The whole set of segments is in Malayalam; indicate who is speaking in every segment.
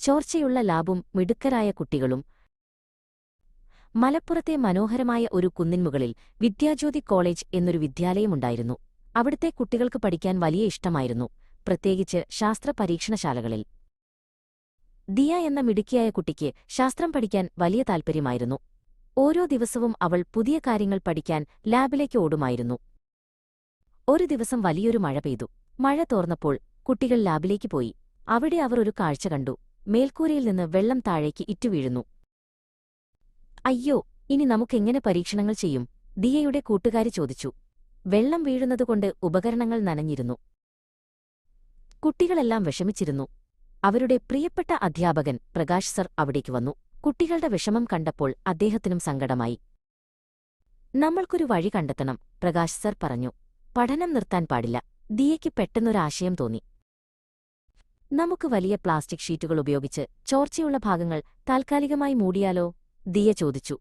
Speaker 1: ചോർച്ചയുള്ള ലാബും മിടുക്കരായ കുട്ടികളും. മലപ്പുറത്തെ മനോഹരമായ ഒരു കുന്നിൻമുകളിൽ വിദ്യാജ്യോതി കോളേജ് എന്നൊരു വിദ്യാലയമുണ്ടായിരുന്നു. അവിടുത്തെ കുട്ടികൾക്ക് പഠിക്കാൻ വലിയ ഇഷ്ടമായിരുന്നു, പ്രത്യേകിച്ച് ശാസ്ത്ര പരീക്ഷണശാലകളിൽ. ദിയ എന്ന മിടുക്കിയായ കുട്ടിക്ക് ശാസ്ത്രം പഠിക്കാൻ വലിയ താൽപ്പര്യമായിരുന്നു. ഓരോ ദിവസവും അവൾ പുതിയ കാര്യങ്ങൾ പഠിക്കാൻ ലാബിലേക്ക് ഓടുമായിരുന്നു. ഒരു ദിവസം വലിയൊരു മഴ പെയ്തു. മഴ തോർന്നപ്പോൾ കുട്ടികൾ ലാബിലേക്ക് പോയി. അവിടെ അവർ ഒരു കാഴ്ച കണ്ടു. മേൽക്കൂരയിൽ നിന്ന് വെള്ളം താഴേക്ക് ഇറ്റുവീഴുന്നു. അയ്യോ, ഇനി നമുക്കെങ്ങനെ പരീക്ഷണങ്ങൾ ചെയ്യും? ദിയയുടെ കൂട്ടുകാരി ചോദിച്ചു. വെള്ളം വീഴുന്നതുകൊണ്ട് ഉപകരണങ്ങൾ നനഞ്ഞിരുന്നു. കുട്ടികളെല്ലാം വിഷമിച്ചിരുന്നു. അവരുടെ പ്രിയപ്പെട്ട അധ്യാപകൻ പ്രകാശ് സർ അവിടേക്ക് വന്നു. കുട്ടികളുടെ വിഷമം കണ്ടപ്പോൾ അദ്ദേഹത്തിനും സങ്കടമായി. നമ്മൾക്കൊരു വഴി കണ്ടെത്തണം, പ്രകാശ് സർ പറഞ്ഞു. പഠനം നിർത്താൻ പാടില്ല. ദിയയ്ക്ക് പെട്ടെന്നൊരാശയം തോന്നി. നമുക്ക് വലിയ പ്ലാസ്റ്റിക് ഷീറ്റുകൾ ഉപയോഗിച്ച് ചോർച്ചയുള്ള ഭാഗങ്ങൾ താൽക്കാലികമായി മൂടിയാലോ? ദിയ ചോദിച്ചു.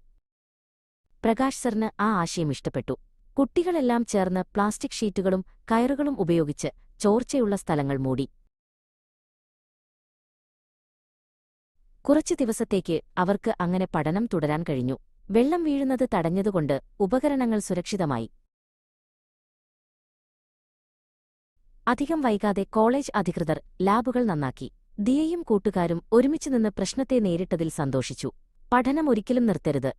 Speaker 1: പ്രകാശ് സറിന് ആ ആശയം ഇഷ്ടപ്പെട്ടു. കുട്ടികളെല്ലാം ചേർന്ന് പ്ലാസ്റ്റിക് ഷീറ്റുകളും കയറുകളും ഉപയോഗിച്ച് ചോർച്ചയുള്ള സ്ഥലങ്ങൾ മൂടി. കുറച്ചു ദിവസത്തേക്ക് അവർക്ക് അങ്ങനെ പഠനം തുടരാൻ കഴിഞ്ഞു. വെള്ളം വീഴുന്നത് തടഞ്ഞതുകൊണ്ട് ഉപകരണങ്ങൾ സുരക്ഷിതമായി. അധികം വൈകാതെ കോളേജ് അധികൃതർ ലാബുകൾ നന്നാക്കി. ദിയയും കൂട്ടുകാരും ഒരുമിച്ച് നിന്ന് പ്രശ്നത്തെ നേരിട്ടതിൽ സന്തോഷിച്ചു. പഠനം ഒരിക്കലും നിർത്തരുത്.